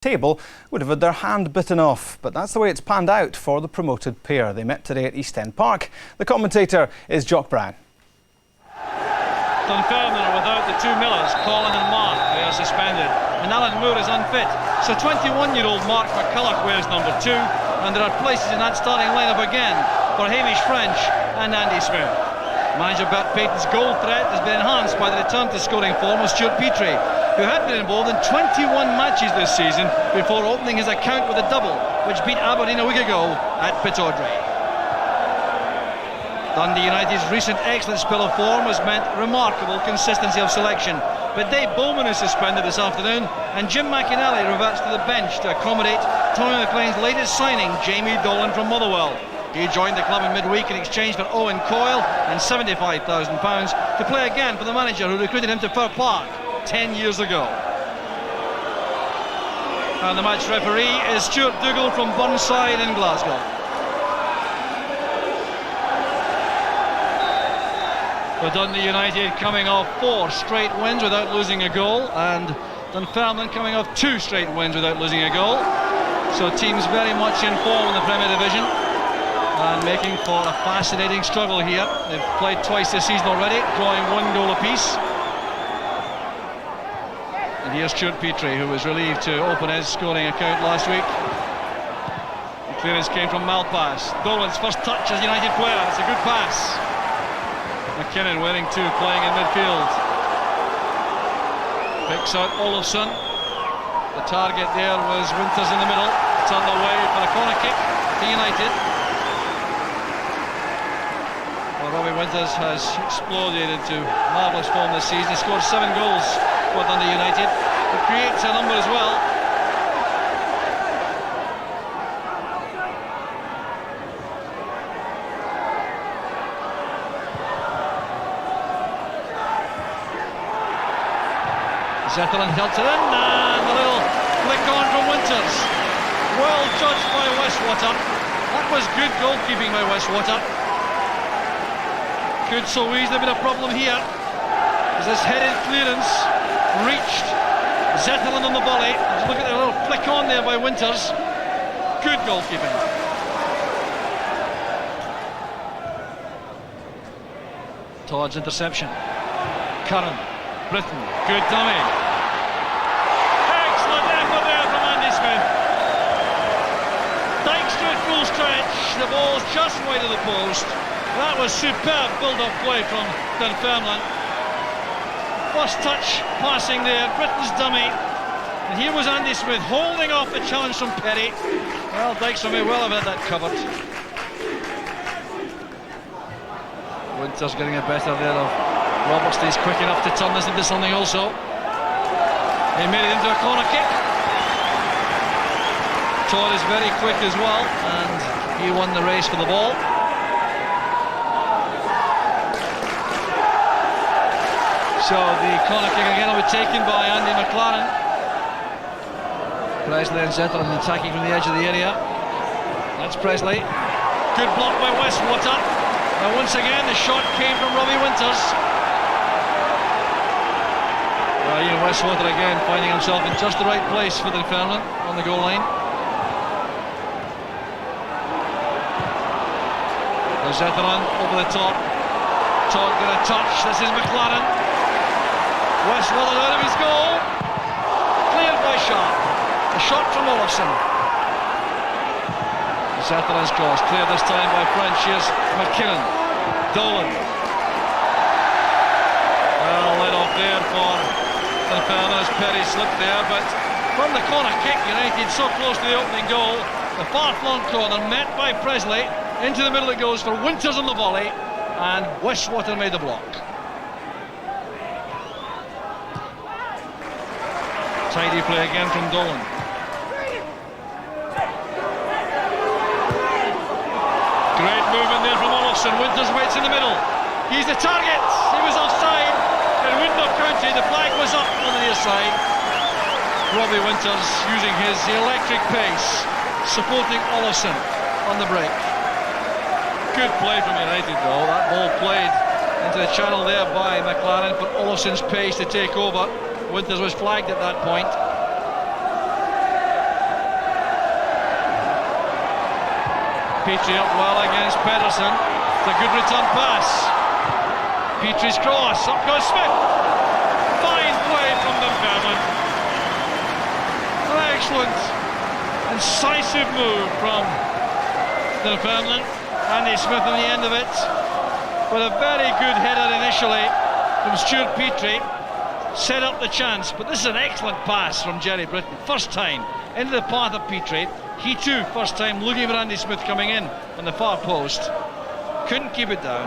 table would have had their hand bitten off, but that's the way it's panned out for the promoted pair. They met today at East End Park. The commentator is Jock Brown. Dunfermline are without the two Millers, Colin and Mark. They are suspended, and Alan Moore is unfit. So 21-year-old Mark McCulloch wears number 2, and there are places in that starting lineup again for Hamish French and Andy Smith. Manager Bert Payton's goal threat has been enhanced by the return to scoring form of Stuart Petrie, who had been involved in 21 matches this season before opening his account with a double, which beat Aberdeen a week ago at Pittodrie. Dundee United's recent excellent spell of form has meant remarkable consistency of selection, but Dave Bowman is suspended this afternoon, and Jim McInally reverts to the bench to accommodate Tony McLean's latest signing, Jamie Dolan from Motherwell. He joined the club in midweek in exchange for Owen Coyle and £75,000 to play again for the manager who recruited him to Fir Park 10 years ago. And the match referee is Stuart Dougal from Burnside in Glasgow. But Dundee United coming off 4 straight wins without losing a goal, and Dunfermline coming off 2 straight wins without losing a goal. So teams very much in form in the Premier Division and making for a fascinating struggle here. They've played twice this season already, drawing 1 goal apiece. And here's Stuart Petrie, who was relieved to open his scoring account last week. The clearance came from Malpass. Dolan's first touch as United player. It's a good pass. McKinnon wearing 2, playing in midfield. Picks out Olofsson. The target there was Winters in the middle. Turned away for a corner kick to United. Well, Robbie Winters has exploded into marvellous form this season. He scored 7 goals for Dundee United. He creates a number as well. Zetterlund helps it in, and a little flick on from Winters. Well judged by Westwater. That was good goalkeeping by Westwater. Could so easily have been a problem here, as this headed clearance reached Zetterlund on the volley. Look at the little flick on there by Winters. Good goalkeeping. Todd's interception. Curran, Britton, good dummy. Excellent effort there from Andy Smith. Thanks to a full stretch, the ball's just wide of the post. That was superb build-up play from Dunfermline. First touch passing there, Britton's dummy. And here was Andy Smith holding off the challenge from Perry. Well, Dykstra may well have had that covered. Winters getting a better there of Robertson. He's quick enough to turn this into something also. He made it into a corner kick. Todd is very quick as well, and he won the race for the ball. So the corner kick again will be taken by Andy McLaren. Presley and Zetterlund attacking from the edge of the area. That's Presley. Good block by Westwater. And once again the shot came from Robbie Winters. Ian Westwater again finding himself in just the right place for Dunfermline on the goal line. There's Zetterlund over the top. Todd got a touch. This is McLaren. Westwater out of his goal. Cleared by Sharp. A shot from Olofsson. Zetterlund's cross. Cleared this time by French. Here's McKinnon. Dolan. Well, let off there for Dunfermline as Perry slipped there, but from the corner kick, United so close to the opening goal. The far-flung corner met by Presley. Into the middle it goes for Winters on the volley, and Westwater made the block. Tidy play again from Dolan. Great movement there from Olofsson. Winters waits in the middle. He's the target. He was offside. It would not counted. The flag was up on the near side. Robbie Winters using his electric pace, supporting Olofsson on the break. Good play from United though. That ball played into the channel there by McLaren for Olofsson's pace to take over. Winters was flagged at that point. Petrie up well against Pedersen. It's a good return pass. Petrie's cross, up goes Smith. Fine play from Dunfermline. An excellent, incisive move from Dunfermline. Andy Smith on the end of it, with a very good header initially from Stuart Petrie. Set up the chance, but this is an excellent pass from Jerry Britton. First time into the path of Petrie. He too, first time looking for Andy Smith coming in on the far post. Couldn't keep it down.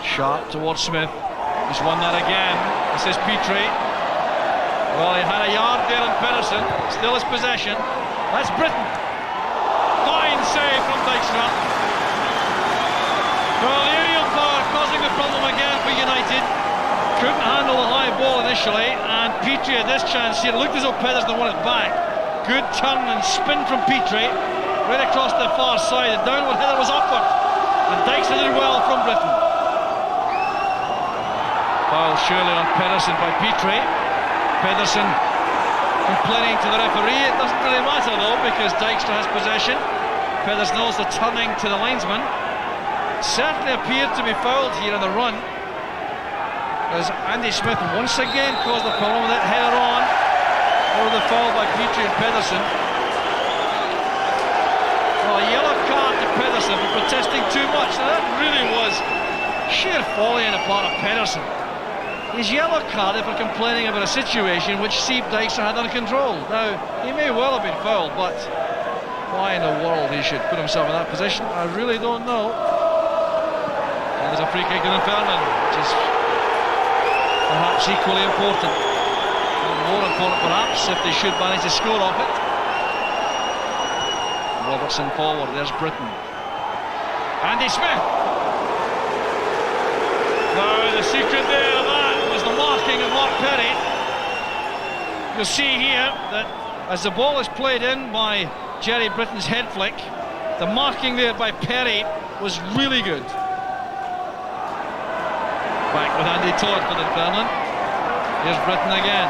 Sharp towards Smith. He's won that again. This is Petrie. Well, he had a yard there on Pedersen. Still his possession. That's Britton. Fine save from Dijkstra. Well, the aerial power causing the problem again for United. Couldn't handle the high ball initially, and Petrie had this chance here. Looked as though Pedersen won it back. Good turn and spin from Petrie, right across the far side. The downward header was upward, and Dijkstra did well from Britton. Foul surely on Pedersen by Petrie. Pedersen complaining to the referee. It doesn't really matter though, because Dijkstra has possession. Pedersen also turning to the linesman. Certainly appeared to be fouled here on the run, as Andy Smith once again caused the problem with that header on. Or the foul by Petrie and Pedersen. Well, a yellow card to Pedersen for protesting too much. Now that really was sheer folly on the part of Pedersen. His yellow card for complaining about a situation which Steve Dijkstra had under control. Now, he may well have been fouled, but why in the world he should put himself in that position, I really don't know. And there's a free kick to Dunfermline, which is perhaps equally important. More important perhaps if they should manage to score off it. Robertson forward, there's Britton. Andy Smith. Now the secret there of that was the marking of Mark Perry. You'll see here that as the ball is played in by Jerry Britton's head flick, the marking there by Perry was really good. Back with Andy Todd for Dunfermline. Here's Britton again.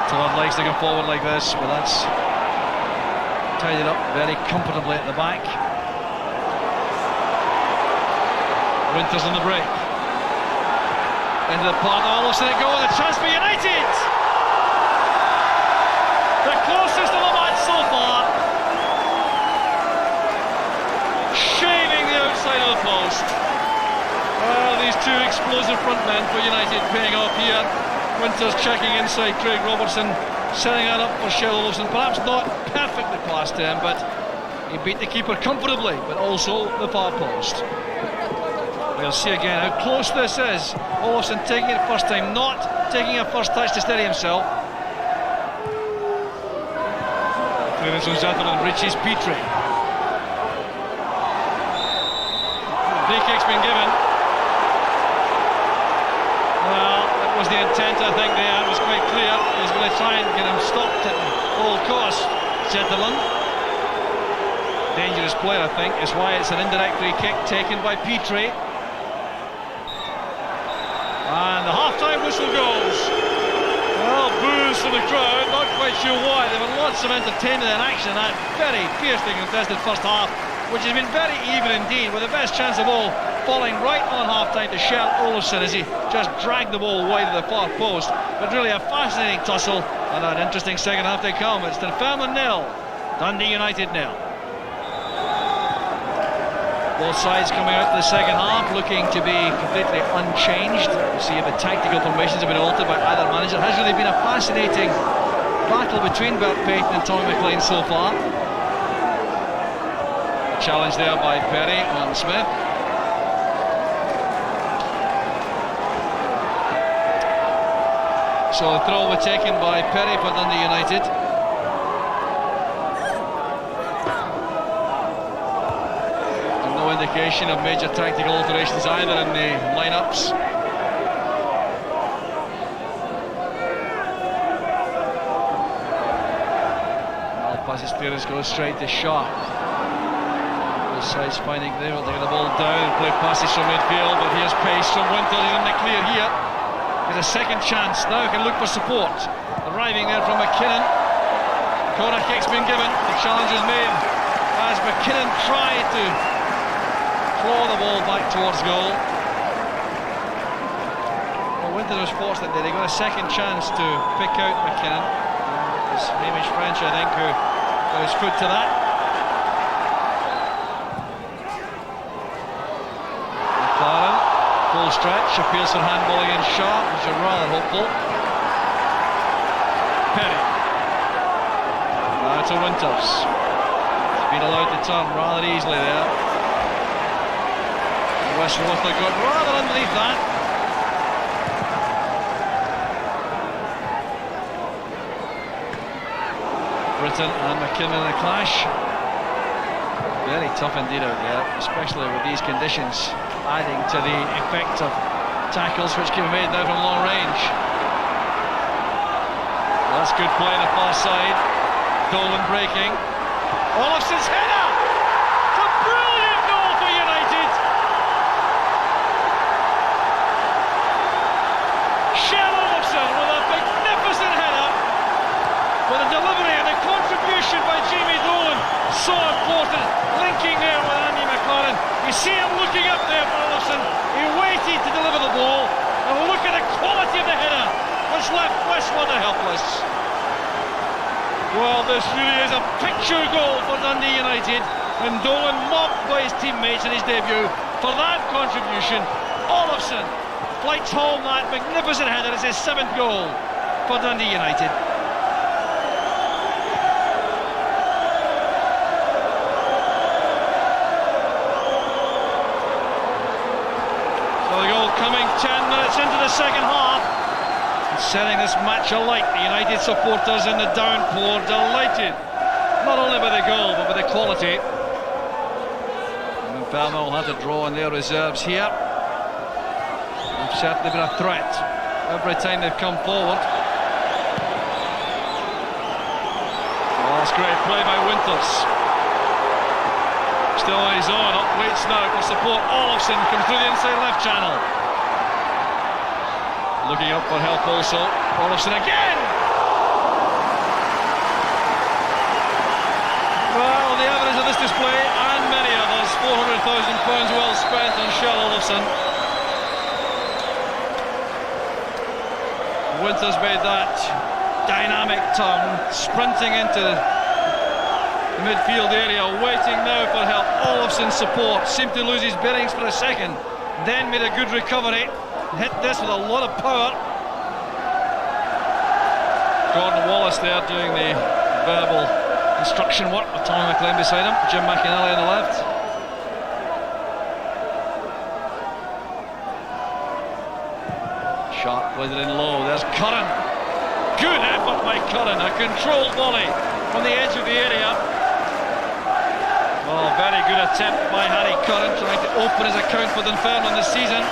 Todd likes to go forward like this, but that's tidied up very comfortably at the back. Winters on the break. Into the part, almost let it go, and a chance for United! The closest of the match so far. Shaving the outside of the post. Well, these two explosive front men for United paying off here. Winters checking inside Craig Robertson, setting that up for Shell Olofsson. Perhaps not perfectly past him, but he beat the keeper comfortably, but also the far post. We'll see again how close this is. Olofsson taking it first time, not taking a first touch to steady himself. Clearance on Zetterlund reaches Petrie. Free kick's been given. Well, that was the intent, I think, there. It was quite clear. He's going to try and get him stopped at all costs. Zetterlund. Dangerous play, I think, is why it's an indirect free kick taken by Petrie. And the half-time whistle goes. Well, boos from the crowd, not quite sure why. There were lots of entertainment and action in that very fiercely contested first half, which has been very even indeed, with the best chance of all falling right on half-time to Shell Olofsson as he just dragged the ball wide of the far post. But really a fascinating tussle and an interesting second half to come. It's Dunfermline 0, Dundee United 0. Both sides coming out to the second half looking to be completely unchanged. We'll see if the tactical formations have been altered by either manager. It has really been a fascinating battle between Bert Payton and Tommy McLean so far. Challenge there by Perry on Smith. So the throw was taken by Perry for Dundee United. And no indication of major tactical alterations either in the lineups. Passes clearance goes straight to Shaw. Sides finding they're able to get the ball down and play passes from midfield, but here's pace from Winters. He's in the clear here. There's a second chance. Now can look for support. Arriving there from McKinnon. Corner kick's been given. The challenge is made as McKinnon tried to claw the ball back towards goal. Well, Winters was fortunate there. They got a second chance to pick out McKinnon. It was Hamish French, I think, who got his foot to that. Full stretch, appeals for handballing in sharp, which are rather hopeful. Perry. Now to Winters. He's been allowed to turn rather easily there. Westworth got rather underneath that. Britton and McKinnon in a clash. Very tough indeed out there, especially with these conditions, adding to the effect of tackles which can be made now from long range. Well, that's good play on the far side. Dolan breaking. Olofsson's header! It's a brilliant goal for United! Shell Olofsson with a magnificent header, but the delivery and the contribution by Jamie Dolan so important, linking there with Andy McLaren. You see him looking up there for Olofsson. He waited to deliver the ball, and look at the quality of the header, which left Westwater helpless. Well, this really is a picture goal for Dundee United, and Dolan mobbed by his teammates in his debut for that contribution. Olofsson flights home that magnificent header. It's his 7th goal for Dundee United. Coming 10 minutes into the second half, and setting this match alight. The United supporters in the downpour delighted, not only by the goal but by the quality. Dunfermline will have to draw on their reserves here. They've certainly been a threat every time they've come forward. Oh, that's great play by Winters. Still on his own, up waits now for support. Olofsson comes through the inside left channel. Looking up for help also. Olofsson again! Well, the evidence of this display, and many others, £400,000 well spent on Shell Olofsson. Winters made that dynamic turn, sprinting into the midfield area, waiting now for help. Olofsson's support, seemed to lose his bearings for a second, then made a good recovery. Hit this with a lot of power. Gordon Wallace there doing the verbal instruction work with Tommy McLean beside him. Jim McInally on the left. Sharp plays it in low. There's Curran. Good effort by Curran. A controlled volley from the edge of the area. Oh, very good attempt by Harry Curran, trying to open his account for Dunfermline this season.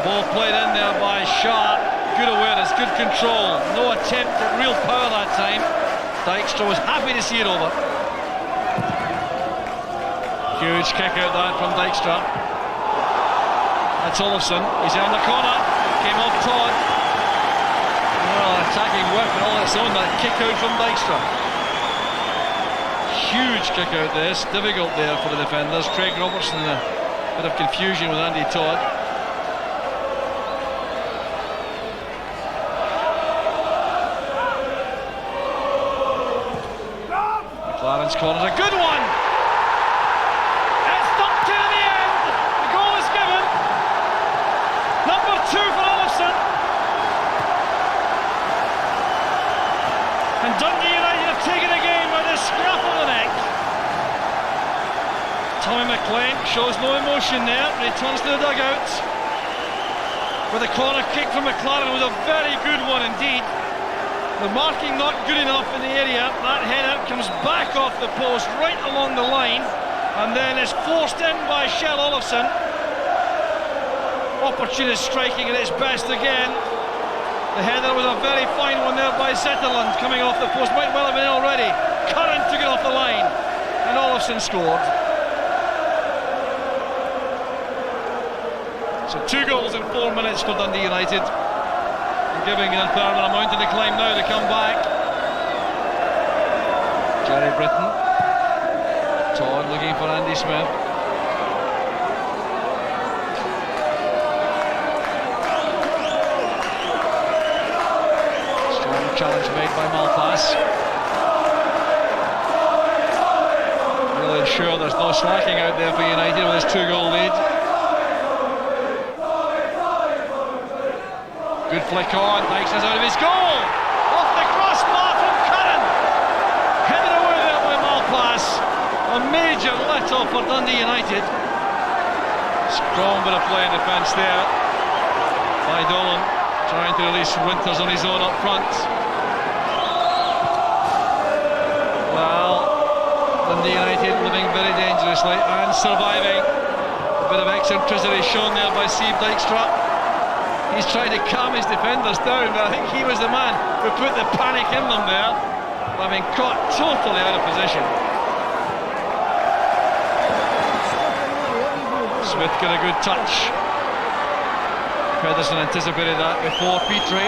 Ball played in there by Sharp. Good awareness, good control. No attempt at real power that time. Dykstra was happy to see it over. Huge kick out that from Dykstra. That's Olofsson. He's in the corner. Came off Todd. Well, attacking weapon all its own. That kick out from Dykstra. Huge kick out this. Difficult there for the defenders. Craig Robertson in a bit of confusion with Andy Todd. McLaren's corner's a good one. It's knocked in the end. The goal is given. Number 2 for Olofsson. And Dundee United have taken the game by the scruff of the neck. Tommy McLean shows no emotion there. Returns to the dugout. With a corner kick from McLaren. It was a very good one indeed. The marking not good enough in the area. That header comes back off the post right along the line and then is forced in by Shell Olofsson. Opportunist striking at its best again. The header was a very fine one there by Zetterlund, coming off the post. Might well have been in already. Curran took it off the line. and Olafsson scored. So 2 goals in 4 minutes for Dundee United, and giving Dunfermline a mountain to climb now to come back. Jerry Britton, Todd looking for Andy Smith. Strong challenge made by Malpass. Really ensure there's no slacking out there for United with his 2-goal lead. Good flick on, Dykes is out of his goal! Off the crossbar from Curran! Headed away there by Malpass. A major let-off for Dundee United. Strong bit of play in defence there by Dolan, trying to release Winters on his own up front. Well, Dundee United living very dangerously and surviving. A bit of eccentricity shown there by Steve Dykstra. He's trying to calm his defenders down, but I think he was the man who put the panic in them there, having caught totally out of position. Smith got a good touch. Pedersen anticipated that before Petrie.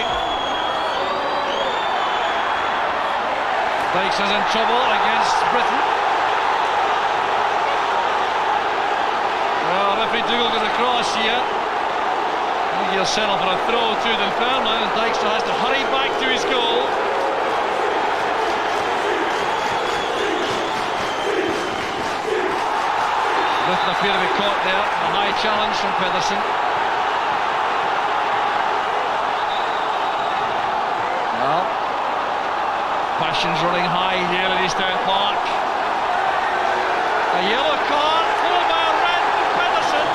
Dykes is in trouble against Britton. Well, referee Dougal goes across here. He'll settle for a throw to Dunfermline, and Dykstra has to hurry back to his goal. Britton appear to be caught there. A high challenge from Pedersen. Well, passion's running high here at East End Park. A yellow card followed by a red from Pedersen.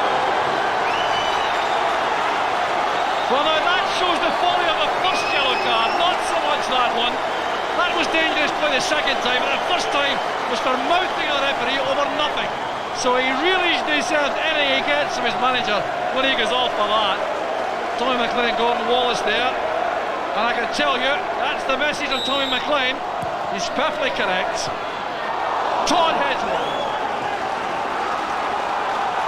Well, now that shows the folly of the first yellow card, not so much that one. That was dangerous play the second time, and the first time was for mouthing the referee over nothing. So he really deserved anything he gets from his manager when he goes off for that. Tommy McLean and Gordon Wallace there. And I can tell you, that's the message of Tommy McLean. He's perfectly correct. Todd heads one.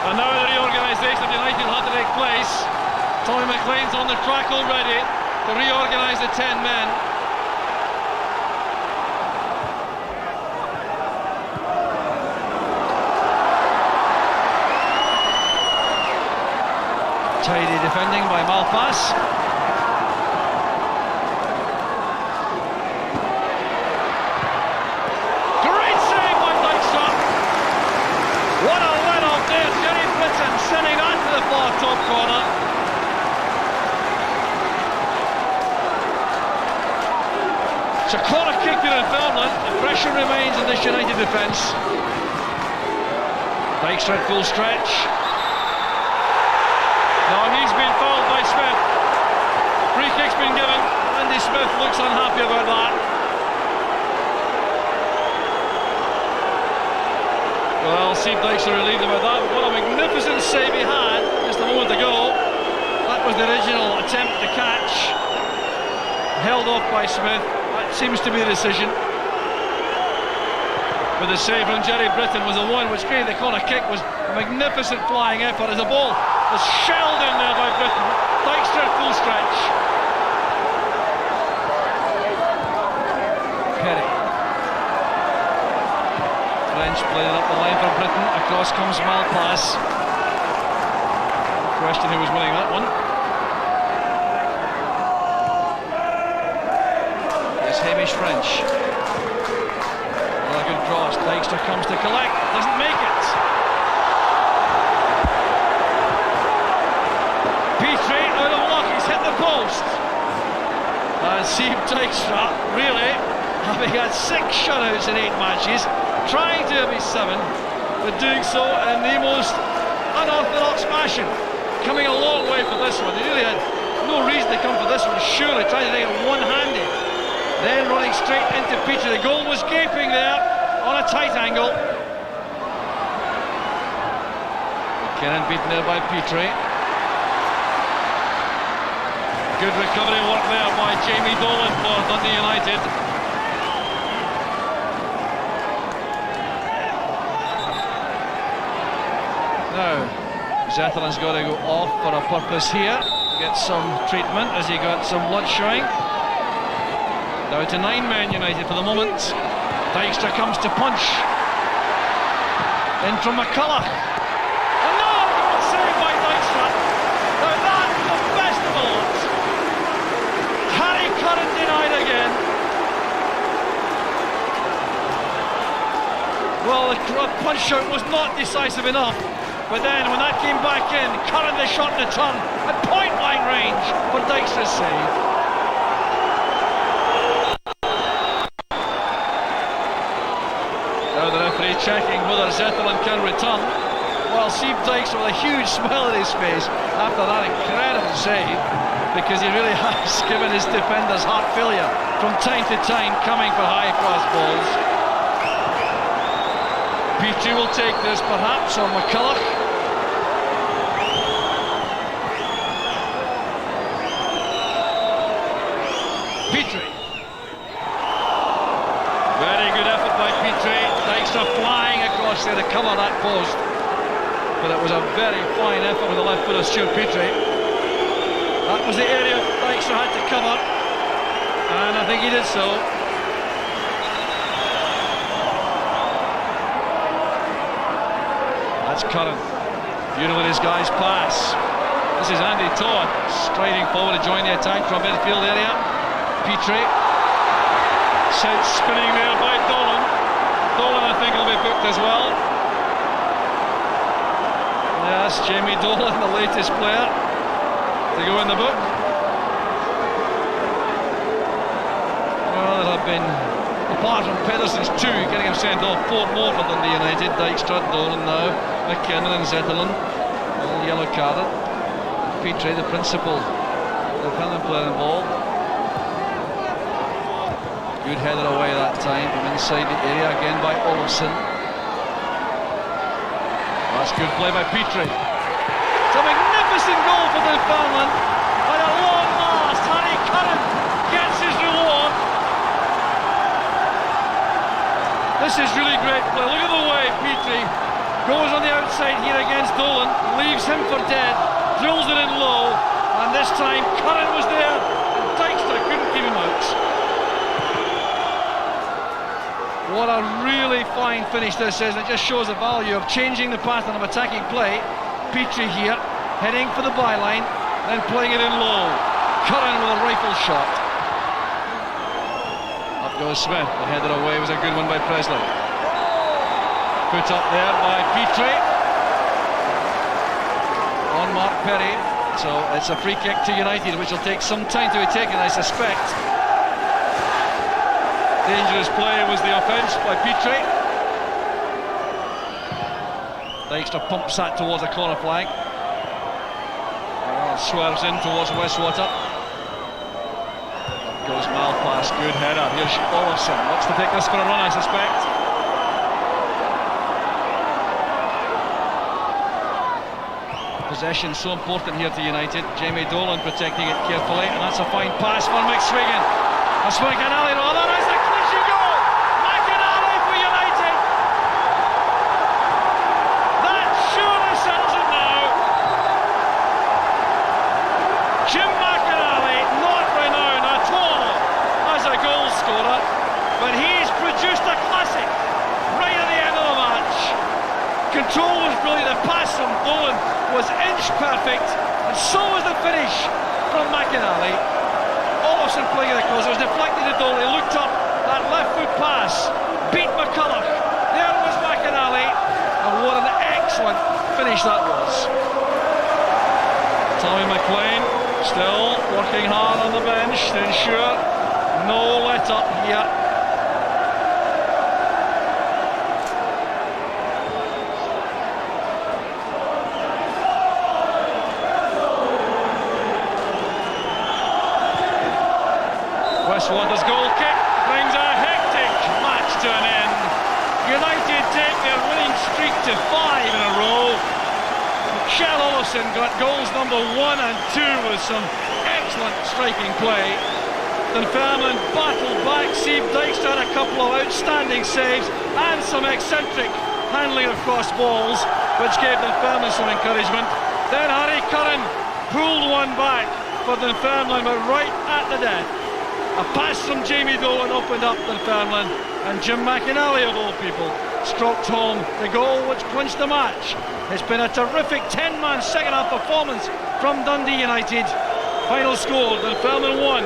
And now the reorganisation of United will have to take place. Tommy McLean's on the track already to reorganise the 10 men. Tidy defending by Malpass. Great save by Dykstra. What a let-off there. Jerry Britton sending that to the far top corner. It's a corner kick to Dunfermline. The pressure remains in this United defence. Dykstra at full stretch. No, he's been fouled by Smith. Free kick's been given. Andy Smith looks unhappy about that. Well, Steve Dykstra relieved about that. What a magnificent save he had just a moment ago. That was the original attempt to catch. Held off by Smith. That seems to be the decision. But the save from Jerry Britton was the one which created the corner kick. Was a magnificent flying effort as the ball was shelled in there by Britton. Dykstra at full stretch. Perry. French played it up the line for Britton. Across comes Malpass. Question who was winning that one. It's Hamish French. Another good cross. Dykstra comes to collect. Doesn't make it. Petrie out of luck, he's hit the post. And Steve Dykstra, really, having had 6 shutouts in 8 matches, trying to have his 7, but doing so in the most unorthodox fashion. Coming a long way for this one. He really had no reason to come for this one, surely, trying to take it one-handed. Then running straight into Petrie. The goal was gaping there on a tight angle. Kennan beaten there by Petrie. Good recovery work there by Jamie Dolan for Dundee United. Now, Zetterlund's got to go off for a purpose here. Get some treatment as he got some blood showing. Down to 9 men United for the moment. Dijkstra comes to punch. In from McCulloch. Another good save by Dijkstra. Now that's the best of the lot. Harry Curran denied again. Well, the punch shot was not decisive enough. But then when that came back in, Curran the shot in the turn at point blank range for Dijkstra's save. Now the referee checking whether Zetterlund can return. Well, Steve Dijkstra with a huge smile on his face after that incredible save, because he really has given his defenders heart failure from time to time coming for high cross balls. Petrie will take this perhaps, or McCulloch. Petrie. Very good effort by Petrie. Dijkstra flying across there to cover that post. But it was a very fine effort with the left foot of Stuart Petrie. That was the area Dijkstra had to cover, and I think he did so. That's Curran. Beautifully disguised pass. This is Andy Todd striding forward to join the attack from midfield area. Petrie. Sent spinning there by Dolan. Dolan, I think, will be booked as well. Yes, Jamie Dolan, the latest player to go in the book. Well, there have been, apart from Pedersen's 2, getting him sent off, 4 more for Dundee United. Dijkstra, Dolan now, McKinnon and Zetterlund, all yellow carded. Petrie, the principal defending player involved. Good header away that time from inside the area again by Olofsson. That's good play by Petrie. It's a magnificent goal for Dunfermline. By a long last, Harry Curran gets his reward. This is really great play. Look at the way Petrie goes on the outside here against Dolan, leaves him for dead, drills it in low, and this time Curran was there and Dijkstra couldn't keep him out. What a really fine finish this is. It just shows the value of changing the pattern of attacking play. Petrie here, heading for the byline, then playing it in low. Curran with a rifle shot. Up goes Smith. The header away was a good one by Presley. Put up there by Petrie. On Mark Perry. So it's a free kick to United, which will take some time to be taken, I suspect. Dangerous play was the offence by Petrie. Dijkstra pumps that towards the corner flag. Swerves in towards Westwater. Up goes Malpass, good header. Here's Olofsson, looks to take this for a run, I suspect. Possession so important here to United. Jamie Dolan protecting it carefully, and that's a fine pass for McSwiggan. That's McAnally, no, that is a clinching goal! McAnally for United! That surely settles it now. Jim McAnally, not renowned at all as a goal scorer, but he's produced a classic right at the end of the match. Control was brilliant, the pass from Dolan was inch perfect, and so was the finish from McAnally. Olofsson playing it across, it was deflected to Dolan, he looked up, that left foot pass, beat McCulloch, there was McAnally, and what an excellent finish that was. Tommy McLean still working hard on the bench to ensure no let up here. Westwater's goal kick brings a hectic match to an end. United take their winning streak to 5 in a row. Kjell Olofsson got goals number 1 and 2 with some excellent striking play. Dunfermline battled back, Steve Dijkstra had a couple of outstanding saves and some eccentric handling of cross balls. which gave Dunfermline some encouragement. Then Harry Curran pulled one back for Dunfermline, but right at the death, a pass from Jamie Dolan opened up Dunfermline, and Jim McInally, of all people, stroked home the goal which clinched the match. It's been a terrific 10-man second half performance from Dundee United. Final score, Dunfermline 1,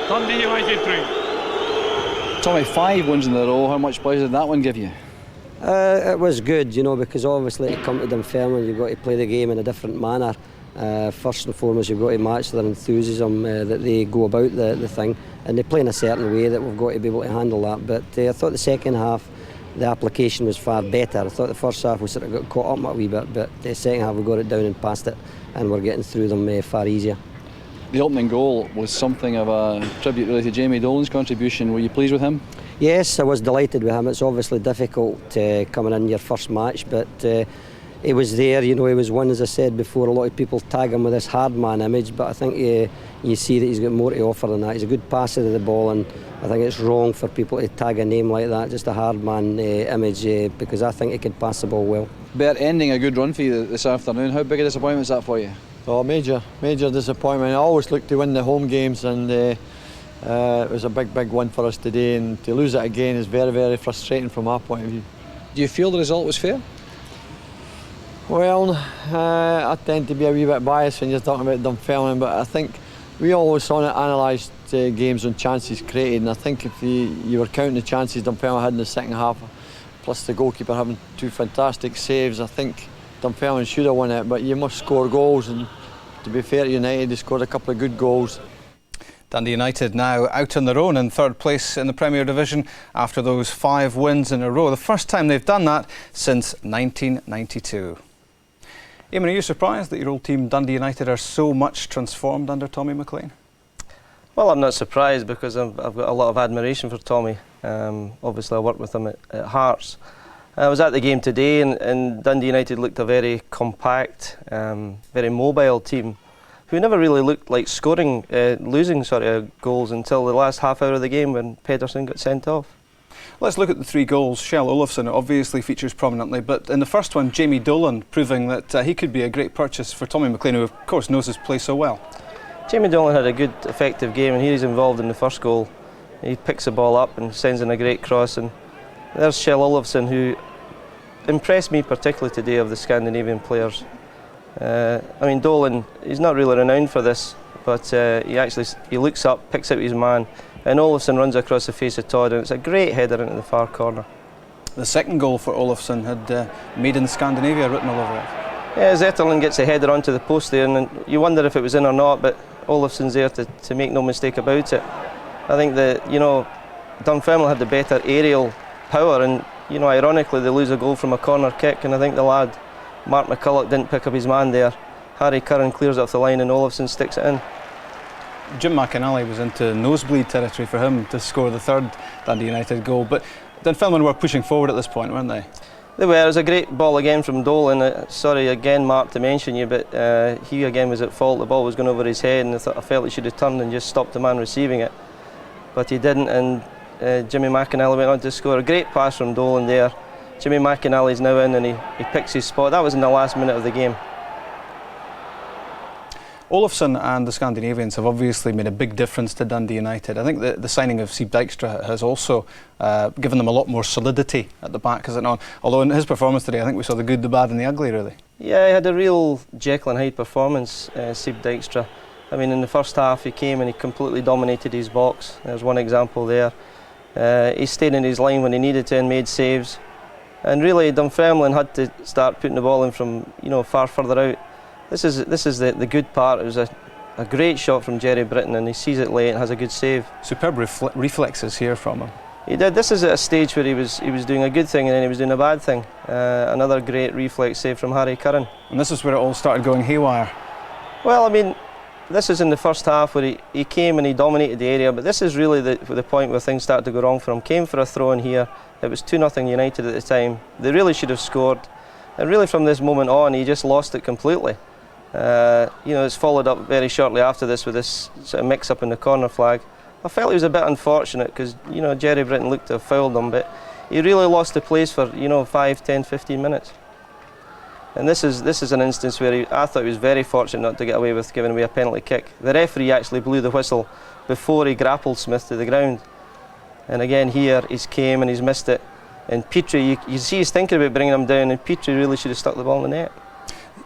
Dundee United 3. Tommy, 5 wins in a row. How much pleasure did that one give you? It was good, you know, because obviously to come to Dunfermline you've got to play the game in a different manner. First and foremost you've got to match their enthusiasm that they go about the thing, and they play in a certain way that we've got to be able to handle that. But I thought the second half the application was far better. I thought the first half we sort of got caught up a wee bit, but the second half we got it down and past it, and we're getting through them far easier. The opening goal was something of a tribute really to Jamie Dolan's contribution. Were you pleased with him? Yes, I was delighted with him. It's obviously difficult coming in your first match, but he was there, you know, he was one, as I said before, a lot of people tag him with this hard man image, but I think you see that he's got more to offer than that. He's a good passer of the ball, and I think it's wrong for people to tag a name like that, just a hard man image, because I think he could pass the ball well. Bert, ending a good run for you this afternoon. How big a disappointment is that for you? Oh, major disappointment. I always look to win the home games, and it was a big one for us today, and to lose it again is very frustrating from our point of view. Do you feel the result was fair? Well, I tend to be a wee bit biased when you're talking about Dunfermline, but I think we always analysed games on chances created, and I think if you were counting the chances Dunfermline had in the second half, plus the goalkeeper having 2 fantastic saves, I think Dunfermline should have won it, but you must score goals, and to be fair to United, they scored a couple of good goals. Dundee United now out on their own in third place in the Premier Division after those 5 wins in a row. The first time they've done that since 1992. Eamon, are you surprised that your old team Dundee United are so much transformed under Tommy McLean? Well, I'm not surprised because I've got a lot of admiration for Tommy. Obviously I worked with him at Hearts. I was at the game today, and Dundee United looked a very compact, very mobile team who never really looked like losing goals until the last half hour of the game when Pedersen got sent off. Let's look at the 3 goals. Kjell Olofsson obviously features prominently, but in the first one, Jamie Dolan proving that he could be a great purchase for Tommy McLean, who of course knows his place so well. Jamie Dolan had a good, effective game, and he's involved in the first goal. He picks the ball up and sends in a great cross, and there's Kjell Olofsson, who impressed me particularly today of the Scandinavian players. I mean, Dolan, he's not really renowned for this, but he looks up, picks out his man, and Olofsson runs across the face of Todd, and it's a great header into the far corner. The second goal for Olofsson had Made in Scandinavia written all over it. Yeah, Zetterlund gets a header onto the post there, and you wonder if it was in or not, but Olofsson's there to make no mistake about it. I think that, you know, Dunfermline had the better aerial power, and, you know, ironically they lose a goal from a corner kick, and I think the lad Mark McCulloch didn't pick up his man there. Harry Curran clears it off the line and Olofsson sticks it in. Jim McInally was into nosebleed territory for him to score the third Dundee United goal, but Dunfermline were pushing forward at this point, weren't they? They were. It was a great ball again from Dolan. Sorry again, Mark, to mention you, but he again was at fault. The ball was going over his head, and I felt he should have turned and just stopped the man receiving it, but he didn't, and Jimmy McInally went on to score. A great pass from Dolan there. Jimmy McInally's now in, and he picks his spot. That was in the last minute of the game. Olofsson and the Scandinavians have obviously made a big difference to Dundee United. I think the signing of Sieb Dijkstra has also given them a lot more solidity at the back, has it not? Although in his performance today, I think we saw the good, the bad and the ugly, really. Yeah, he had a real Jekyll and Hyde performance, Sieb Dijkstra. I mean, in the first half he came and he completely dominated his box. There's one example there. He stayed in his line when he needed to and made saves. And really, Dunfermline had to start putting the ball in from, you know, far further out. This is the good part. It was a great shot from Jerry Britton, and he sees it late and has a good save. Superb reflexes here from him. He did. This is at a stage where he was doing a good thing and then he was doing a bad thing. Another great reflex save from Harry Curran. And this is where it all started going haywire. Well, I mean, this is in the first half where he came and he dominated the area, but this is really the point where things started to go wrong for him. Came for a throw in here. It was 2-0 United at the time. They really should have scored. And really from this moment on, he just lost it completely. You know, it's followed up very shortly after this with this sort of mix-up in the corner flag. I felt he was a bit unfortunate because, you know, Jerry Britton looked to have fouled him, but he really lost the place for, you know, 5, 10, 15 minutes. And this is an instance where I thought he was very fortunate not to get away with giving away a penalty kick. The referee actually blew the whistle before he grappled Smith to the ground. And again here, he's came and he's missed it. And Petrie, you see he's thinking about bringing him down, and Petrie really should have stuck the ball in the net.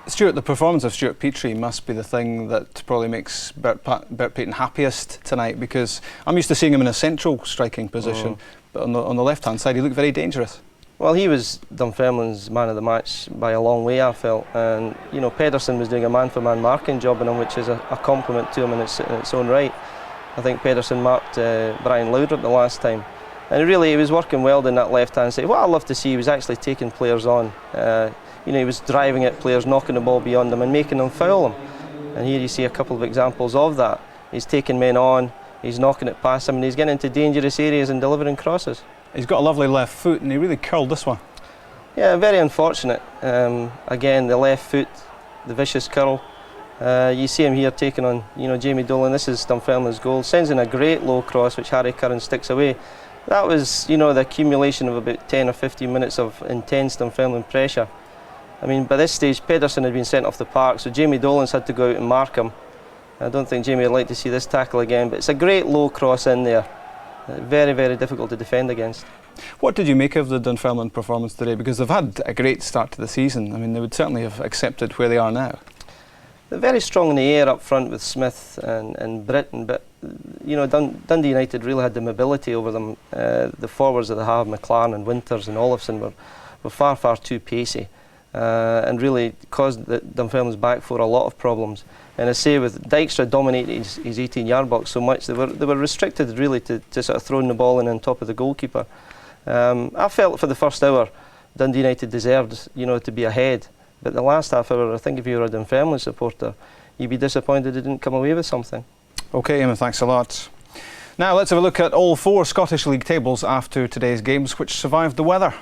Stuart, the performance of Stuart Petrie must be the thing that probably makes Bert Payton happiest tonight, because I'm used to seeing him in a central striking position, but on the left-hand side he looked very dangerous. Well, he was Dunfermline's man of the match by a long way, I felt, and you know, Pedersen was doing a man-for-man marking job on him, which is a compliment to him in its own right. I think Pedersen marked Brian Laudrup the last time, and really he was working well down that left-hand side. What I love to see, he was actually taking players on. You know, he was driving at players, knocking the ball beyond them and making them foul him. And here you see a couple of examples of that. He's taking men on, he's knocking it past them, and he's getting into dangerous areas and delivering crosses. He's got a lovely left foot, and he really curled this one. Yeah, very unfortunate. Again, the left foot, the vicious curl. You see him here taking on, you know, Jamie Dolan. This is Dunfermline's goal. Sends in a great low cross, which Harry Curran sticks away. That was, you know, the accumulation of about 10 or 15 minutes of intense Dunfermline pressure. I mean, by this stage, Pedersen had been sent off the park, so Jamie Dolan's had to go out and mark him. I don't think Jamie would like to see this tackle again, but it's a great low cross in there. Very, very difficult to defend against. What did you make of the Dunfermline performance today? Because they've had a great start to the season. I mean, they would certainly have accepted where they are now. They're very strong in the air up front with Smith and Britton, but you know, Dundee United really had the mobility over them. The forwards that they have, McLaren and Winters and Olofsson, were far, far too pacey, and really caused Dunfermline's back four a lot of problems. And I say, with Dijkstra dominating his 18-yard box so much, they were restricted really to sort of throwing the ball in on top of the goalkeeper. I felt for the first hour Dundee United deserved, you know, to be ahead. But the last half hour, I think if you were a Dunfermline supporter, you'd be disappointed they didn't come away with something. OK, Eamon, thanks a lot. Now let's have a look at all four Scottish League tables after today's games, which survived the weather.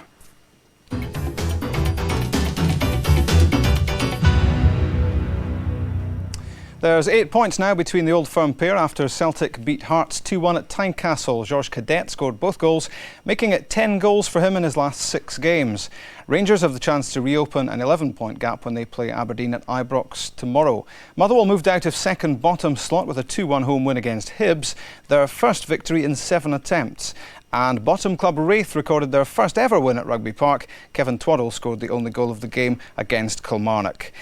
There's 8 points now between the Old Firm pair after Celtic beat Hearts 2-1 at Tynecastle. George Cadet scored both goals, making it 10 goals for him in his last 6 games. Rangers have the chance to reopen an 11-point gap when they play Aberdeen at Ibrox tomorrow. Motherwell moved out of second bottom slot with a 2-1 home win against Hibs, their first victory in 7 attempts. And bottom club Wraith recorded their first ever win at Rugby Park. Kevin Twaddle scored the only goal of the game against Kilmarnock.